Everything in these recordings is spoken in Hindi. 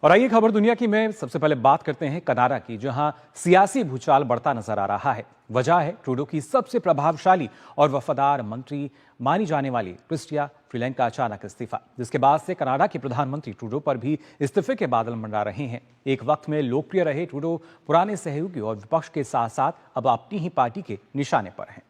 और आइए खबर दुनिया की में सबसे पहले बात करते हैं कनाडा की, जहां सियासी भूचाल बढ़ता नजर आ रहा है। वजह है ट्रूडो की सबसे प्रभावशाली और वफादार मंत्री मानी जाने वाली क्रिस्टिया फ्रीलैंड का अचानक इस्तीफा, जिसके बाद से कनाडा के प्रधानमंत्री ट्रूडो पर भी इस्तीफे के बादल मंडरा रहे हैं। एक वक्त में लोकप्रिय रहे ट्रूडो पुराने सहयोगी और विपक्ष के साथ साथ अब अपनी ही पार्टी के निशाने पर हैं।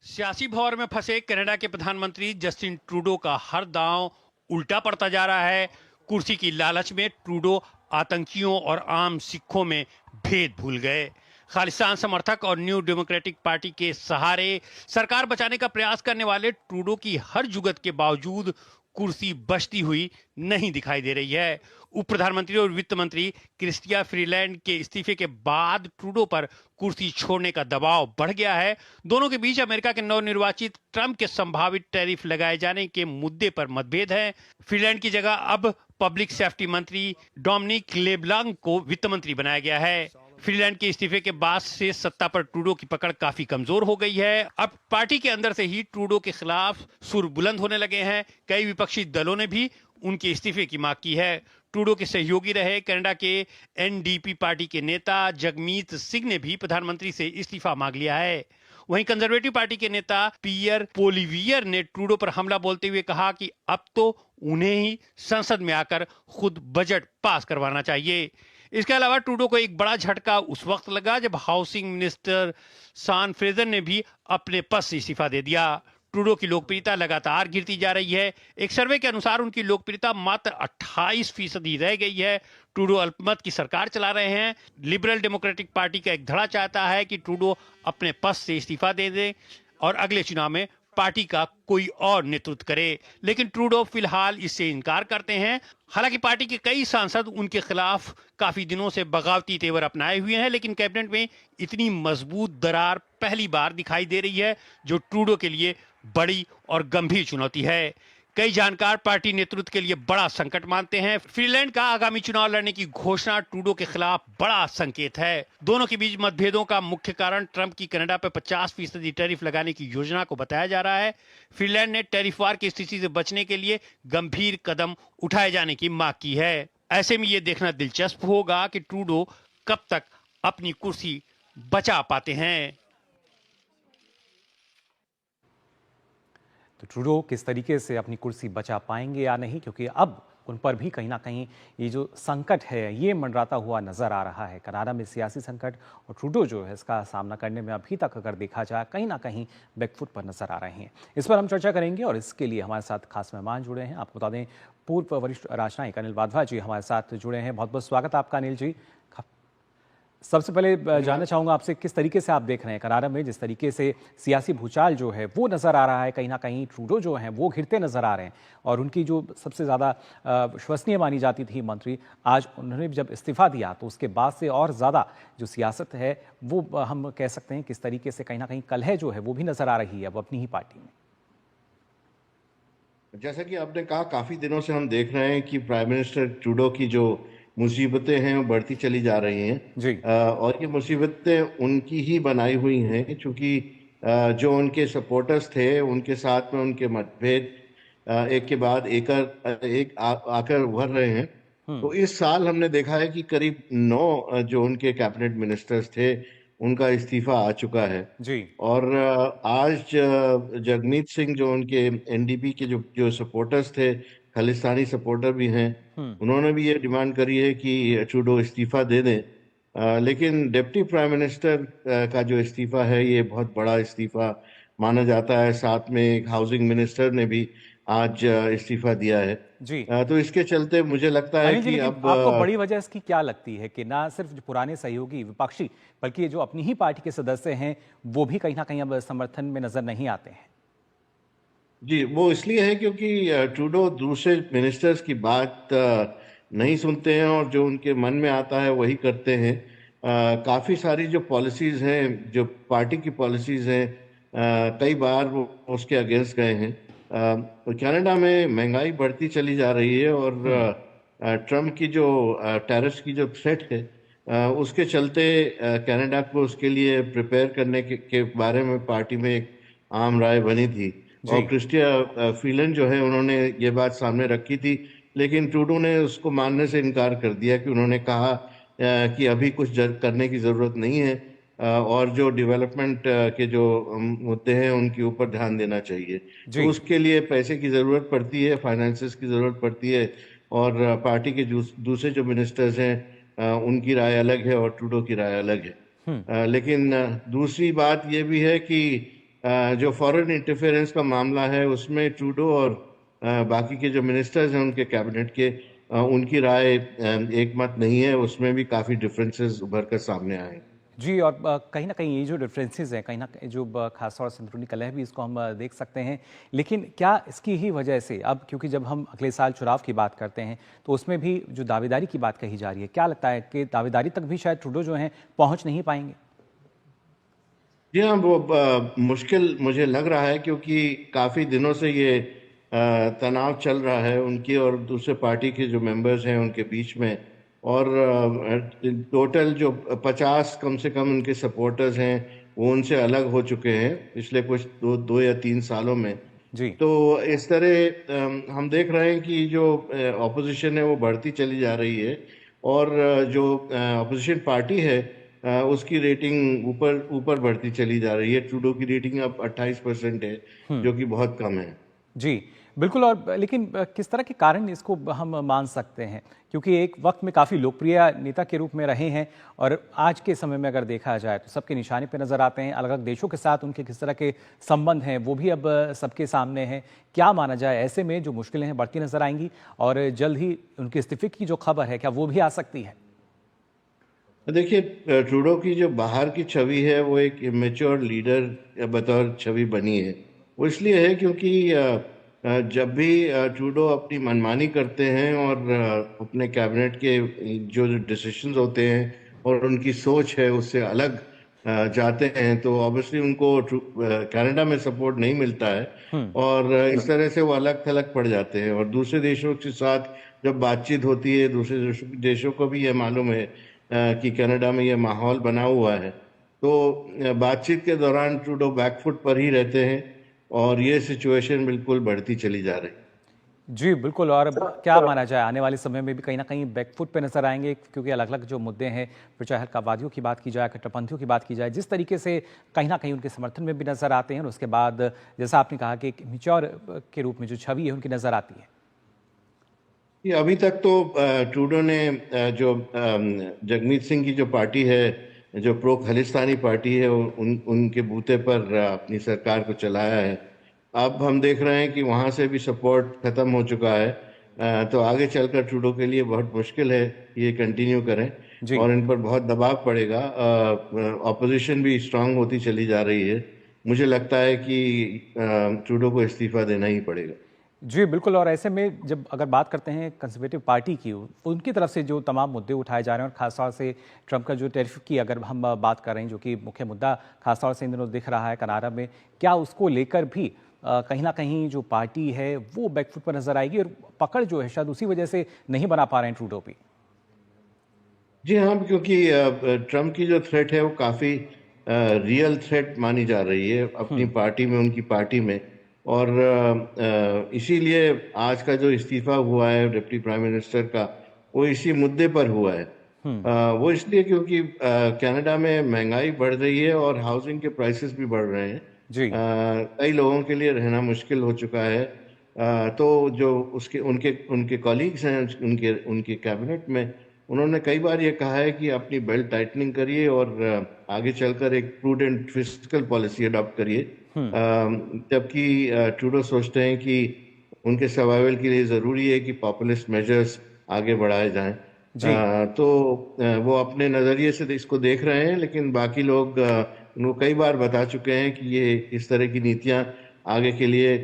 सियासी भंवर में फंसे कनाडा के प्रधानमंत्री जस्टिन ट्रूडो का हर दांव उल्टा पड़ता जा रहा है। कुर्सी की लालच में ट्रूडो आतंकियों और आम सिखों में भेद भूल गए। खालिस्तान समर्थक और न्यू डेमोक्रेटिक पार्टी के सहारे सरकार बचाने का प्रयास करने वाले ट्रूडो की हर जुगत के बावजूद कुर्सी बचती हुई नहीं दिखाई दे रही है। उप प्रधानमंत्री और वित्त मंत्री क्रिस्टिया फ्रीलैंड के इस्तीफे के बाद ट्रूडो पर कुर्सी छोड़ने का दबाव बढ़ गया है। दोनों के बीच अमेरिका के नवनिर्वाचित ट्रंप के संभावित टैरिफ लगाए जाने के मुद्दे पर मतभेद है। फ्रीलैंड की जगह अब पब्लिक सेफ्टी मंत्री डोमिनिक लेब्लांक को वित्त मंत्री बनाया गया है। फ्रीलैंड के इस्तीफे के बाद से सत्ता पर ट्रूडो की पकड़ काफी कमजोर हो गई है। अब पार्टी के अंदर से ही ट्रूडो के खिलाफ सुर बुलंद होने लगे हैं। कई विपक्षी दलों ने भी उनके इस्तीफे की मांग की है। ट्रूडो के सहयोगी रहे कनाडा के एनडीपी पार्टी के नेता जगमीत सिंह ने भी प्रधानमंत्री से इस्तीफा मांग लिया है। वहीं कंजर्वेटिव पार्टी के नेता पियर पोलिवियर ने ट्रूडो पर हमला बोलते हुए कहा कि अब तो उन्हें ही संसद में आकर खुद बजट पास करवाना चाहिए। इसके अलावा ट्रूडो को एक बड़ा झटका उस वक्त लगा जब हाउसिंग मिनिस्टर सान फ्रेजर ने भी अपने पद से इस्तीफा दे दिया। ट्रूडो की लोकप्रियता लगातार गिरती जा रही है। एक सर्वे के अनुसार उनकी लोकप्रियता मात्र 28% ही रह गई है। ट्रूडो अल्पमत की सरकार चला रहे हैं। लिबरल डेमोक्रेटिक पार्टी का एक धड़ा चाहता है कि ट्रूडो अपने पद से इस्तीफा दे दे और अगले चुनाव में पार्टी का कोई और नेतृत्व करे, लेकिन ट्रूडो फिलहाल इससे इनकार करते हैं। हालांकि पार्टी के कई सांसद उनके खिलाफ काफी दिनों से बगावती तेवर अपनाए हुए हैं, लेकिन कैबिनेट में इतनी मजबूत दरार पहली बार दिखाई दे रही है, जो ट्रूडो के लिए बड़ी और गंभीर चुनौती है। कई जानकार पार्टी नेतृत्व के लिए बड़ा संकट मानते हैं। फ्रीलैंड का आगामी चुनाव लड़ने की घोषणा ट्रूडो के खिलाफ बड़ा संकेत है। दोनों के बीच मतभेदों का मुख्य कारण ट्रंप की कनाडा पर 50% टैरिफ लगाने की योजना को बताया जा रहा है। फ्रीलैंड ने टैरिफ वार की स्थिति से बचने के लिए गंभीर कदम उठाए जाने की मांग की है। ऐसे में यह देखना दिलचस्प होगा कि ट्रूडो कब तक अपनी कुर्सी बचा पाते हैं। तो ट्रूडो किस तरीके से अपनी कुर्सी बचा पाएंगे या नहीं, क्योंकि अब उन पर भी कहीं ना कहीं ये जो संकट है ये मंडराता हुआ नजर आ रहा है। कनाडा में सियासी संकट और ट्रूडो जो है इसका सामना करने में अभी तक अगर देखा जाए कहीं ना कहीं बैकफुट पर नजर आ रहे हैं। इस पर हम चर्चा करेंगे और इसके लिए हमारे साथ खास मेहमान जुड़े हैं। आपको बता दें, पूर्व वरिष्ठ राजनयिक अनिल वाधवा जी हमारे साथ जुड़े हैं। बहुत बहुत स्वागत है आपका अनिल जी। सबसे पहले जानना चाहूंगा आपसे, किस तरीके से आप देख रहे हैं कनाडा में जिस तरीके से सियासी भूचाल जो है वो नजर आ रहा है, कहीं ना कहीं ट्रूडो जो है वो घिरते नजर आ रहे हैं और उनकी जो सबसे ज्यादा विश्वसनीय मानी जाती थी मंत्री, आज उन्होंने जब इस्तीफा दिया तो उसके बाद से और ज्यादा जो सियासत है वो हम कह सकते हैं किस तरीके से कहीं ना कहीं कलह जो है वो भी नजर आ रही है अब अपनी ही पार्टी में। जैसा कि आपने कहा, काफी दिनों से हम देख रहे हैं कि प्राइम मिनिस्टर ट्रूडो की जो मुसीबतें हैं वो बढ़ती चली जा रही हैं जी। और ये मुसीबतें उनकी ही बनाई हुई हैं, क्योंकि जो उनके सपोर्टर्स थे उनके साथ में उनके मतभेद एक के बाद आकर उभर रहे हैं। तो इस साल हमने देखा है कि करीब 9 जो उनके कैबिनेट मिनिस्टर्स थे उनका इस्तीफा आ चुका है जी। और आज जगमीत सिंह जो उनके एनडीपी के जो सपोर्टर्स थे, खालिस्तानी सपोर्टर भी हैं, उन्होंने भी ये डिमांड करी है कि ट्रूडो इस्तीफा दे दें। लेकिन डिप्टी प्राइम मिनिस्टर का जो इस्तीफा है ये बहुत बड़ा इस्तीफा माना जाता है। साथ में एक हाउसिंग मिनिस्टर ने भी आज इस्तीफा दिया है जी। तो इसके चलते मुझे लगता है कि अब आपको बड़ी वजह इसकी क्या लगती है कि ना सिर्फ जो पुराने सहयोगी विपक्षी बल्कि जो अपनी ही पार्टी के सदस्य हैं वो भी कहीं ना कहीं अब समर्थन में नजर नहीं आते हैं? जी, वो इसलिए है क्योंकि ट्रूडो दूसरे मिनिस्टर्स की बात नहीं सुनते हैं और जो उनके मन में आता है वही करते हैं। काफ़ी सारी जो पॉलिसीज़ हैं, जो पार्टी की पॉलिसीज़ हैं, कई बार वो उसके अगेंस्ट गए हैं। कनाडा में महंगाई बढ़ती चली जा रही है और ट्रम्प की जो टैरिफ्स की जो थ्रेट है उसके चलते कनाडा को उसके लिए प्रिपेयर करने के बारे में पार्टी में एक आम राय बनी थी। जी। और क्रिस्टिया फ्रीलैंड जो है उन्होंने ये बात सामने रखी थी, लेकिन ट्रूडो ने उसको मानने से इनकार कर दिया कि उन्होंने कहा कि अभी कुछ करने की ज़रूरत नहीं है, और जो डेवलपमेंट के जो मुद्दे हैं उनके ऊपर ध्यान देना चाहिए। तो जी। उसके लिए पैसे की ज़रूरत पड़ती है, फाइनेंसेस की ज़रूरत पड़ती है, और पार्टी के दूसरे जो मिनिस्टर्स हैं उनकी राय अलग है और ट्रूडो की राय अलग है। हम्म। लेकिन दूसरी बात यह भी है कि जो फॉरेन इंटरफेरेंस का मामला है उसमें ट्रूडो और बाकी के जो मिनिस्टर्स हैं उनके कैबिनेट के, उनकी राय एक मत नहीं है, उसमें भी काफ़ी डिफरेंसेस उभर कर सामने आए। जी, और कहीं न कहीं ये जो डिफरेंसेस हैं, कहीं न कहीं जो खासतौर से अंदरूनी कलह भी इसको हम देख सकते हैं। लेकिन क्या इसकी ही वजह से अब, क्योंकि जब हम अगले साल चुनाव की बात करते हैं, तो उसमें भी जो दावेदारी की बात कही जा रही है, क्या लगता है कि दावेदारी तक भी शायद ट्रूडो जो हैं पहुँच नहीं पाएँगे? जी हाँ, वो मुश्किल मुझे लग रहा है, क्योंकि काफ़ी दिनों से ये तनाव चल रहा है उनकी और दूसरे पार्टी के जो मेंबर्स हैं उनके बीच में। और टोटल जो 50 कम से कम उनके सपोर्टर्स हैं वो उनसे अलग हो चुके हैं पिछले कुछ दो या 3 सालों में। जी। तो इस तरह हम देख रहे हैं कि जो ऑपोजिशन है वो बढ़ती चली जा रही है, और जो ऑपोजिशन पार्टी है उसकी रेटिंग ऊपर ऊपर बढ़ती चली जा रही है। ट्रूडो की रेटिंग अब 28% है, हुँ। जो कि बहुत कम है। जी, बिल्कुल। और लेकिन किस तरह के कारण इसको हम मान सकते हैं? क्योंकि एक वक़्त में काफ़ी लोकप्रिय नेता के रूप में रहे हैं, और आज के समय में अगर देखा जाए तो सबके निशाने पे नज़र आते हैं। अलग-अलग देशों के साथ उनके किस तरह के संबंध हैं, वो भी अब सबके सामने हैं। क्या माना जाए, ऐसे में जो मुश्किलें हैं बढ़ती नज़र आएँगी, और जल्द ही उनके इस्तीफ़े की जो खबर है, क्या वो भी आ सकती है? देखिए, ट्रूडो की जो बाहर की छवि है वो एक इमेच्योर लीडर बतौर छवि बनी है। वो इसलिए है क्योंकि जब भी ट्रूडो अपनी मनमानी करते हैं और अपने कैबिनेट के जो डिसीजंस होते हैं और उनकी सोच है उससे अलग जाते हैं, तो ऑब्वियसली उनको कनाडा में सपोर्ट नहीं मिलता है, हुँ। और इस तरह से वो अलग थलग पड़ जाते हैं। और दूसरे देशों के साथ जब बातचीत होती है, दूसरे देशों को भी ये मालूम है कि कनाडा में ये माहौल बना हुआ है, तो बातचीत के दौरान ट्रूडो बैकफुट पर ही रहते हैं, और ये सिचुएशन बिल्कुल बढ़ती चली जा रही है। जी, बिल्कुल। और अब क्या माना जाए, आने वाले समय में भी कहीं न कहीं बैकफुट पे नज़र आएँगे, क्योंकि अलग-अलग जो मुद्दे हैं, फिर चाहे अलगाववादियों की बात की जाए, कट्टरपंथियों की बात की जाए, जिस तरीके से कहीं न कहीं उनके समर्थन में भी नज़र आते हैं, और उसके बाद जैसा आपने कहा कि एक मैच्योर के रूप में जो छवि है उनकी नज़र आती है। ये अभी तक तो ट्रूडो ने जो जगमीत सिंह की जो पार्टी है, जो प्रो खालिस्तानी पार्टी है, उनके बूते पर अपनी सरकार को चलाया है। अब हम देख रहे हैं कि वहाँ से भी सपोर्ट खत्म हो चुका है। तो आगे चलकर ट्रूडो के लिए बहुत मुश्किल है ये कंटिन्यू करें, जी। और इन पर बहुत दबाव पड़ेगा। ऑपोजिशन भी स्ट्रांग होती चली जा रही है। मुझे लगता है कि ट्रूडो को इस्तीफा देना ही पड़ेगा। जी, बिल्कुल। और ऐसे में जब अगर बात करते हैं कंज़र्वेटिव पार्टी की, उनकी तरफ से जो तमाम मुद्दे उठाए जा रहे हैं, और ख़ास तौर से ट्रंप का जो टैरिफ की अगर हम बात कर रहे हैं, जो कि मुख्य मुद्दा ख़ास तौर से इन दिनों दिख रहा है कनाडा में, क्या उसको लेकर भी कहीं न कहीं जो पार्टी है वो बैकफुट पर नज़र आएगी, और पकड़ जो है शायद उसी वजह से नहीं बना पा रहे हैं ट्रूडो भी? जी हाँ, क्योंकि ट्रम्प की जो थ्रेट है वो काफ़ी रियल थ्रेट मानी जा रही है अपनी हुँ। पार्टी में, उनकी पार्टी में। और इसीलिए आज का जो इस्तीफा हुआ है डिप्टी प्राइम मिनिस्टर का, वो इसी मुद्दे पर हुआ है। हुँ। वो इसलिए क्योंकि कनाडा में महंगाई बढ़ रही है और हाउसिंग के प्राइसेस भी बढ़ रहे हैं। जी। कई लोगों के लिए रहना मुश्किल हो चुका है। तो जो उसके उनके उनके कॉलीग्स हैं उनके उनके कैबिनेट में, उन्होंने कई बार ये कहा है कि अपनी बेल्ट टाइटनिंग करिए और आगे चलकर एक प्रूडेंट फिस्कल पॉलिसी अडॉप्ट करिए। हुँ। जबकि ट्रूडो सोचते हैं कि उनके सर्वाइवल के लिए ज़रूरी है कि पॉपुलिस्ट मेजर्स आगे बढ़ाए जाएं। जी। तो वो अपने नज़रिए से इसको देख रहे हैं, लेकिन बाकी लोग उनको कई बार बता चुके हैं कि ये इस तरह की नीतियां आगे के लिए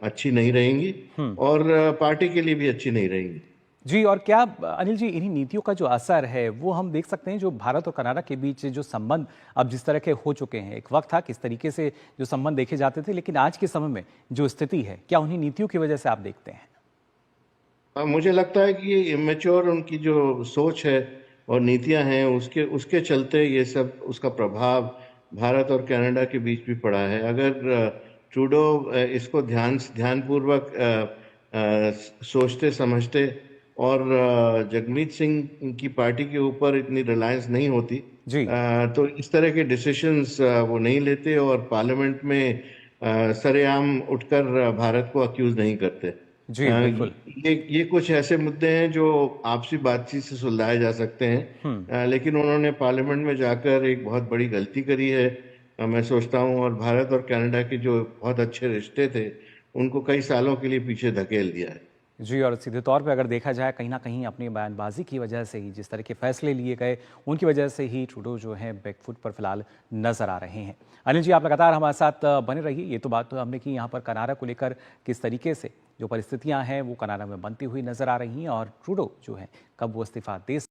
अच्छी नहीं रहेंगी, हुँ। और पार्टी के लिए भी अच्छी नहीं रहेंगी। जी, और क्या अनिल जी, इन्हीं नीतियों का जो असर है वो हम देख सकते हैं, जो भारत और कनाडा के बीच जो संबंध अब जिस तरह के हो चुके हैं, एक वक्त था किस तरीके से जो संबंध देखे जाते थे, लेकिन आज के समय में जो स्थिति है, क्या उन्हीं नीतियों की वजह से आप देखते हैं? मुझे लगता है कि ये इमेच्योर उनकी जो सोच है और नीतियां हैं उसके उसके चलते ये सब उसका प्रभाव भारत और कनाडा के बीच भी पड़ा है। अगर ट्रूडो इसको ध्यानपूर्वक सोचते समझते और जगमीत सिंह की पार्टी के ऊपर इतनी रिलायंस नहीं होती, जी तो इस तरह के डिसीशंस वो नहीं लेते और पार्लियामेंट में सरेआम उठकर भारत को अक्यूज नहीं करते। जी बिल्कुल। ये कुछ ऐसे मुद्दे हैं जो आपसी बातचीत से सुलझाए जा सकते हैं, लेकिन उन्होंने पार्लियामेंट में जाकर एक बहुत बड़ी गलती करी है, मैं सोचता हूं, और भारत और कनाडा के जो बहुत अच्छे रिश्ते थे उनको कई सालों के लिए पीछे धकेल दिया है। जी, और सीधे तौर पे अगर देखा जाए कहीं न कहीं अपनी बयानबाजी की वजह से ही जिस तरह के फैसले लिए गए, उनकी वजह से ही ट्रूडो जो हैं बैकफुट पर फिलहाल नज़र आ रहे हैं। अनिल जी, आप लगातार हमारे साथ बने रहिए। ये तो बात तो हमने की यहाँ पर कनाडा को लेकर किस तरीके से जो परिस्थितियाँ हैं वो कनाडा में बनती हुई नज़र आ रही हैं और ट्रूडो जो है कब वो इस्तीफ़ा दे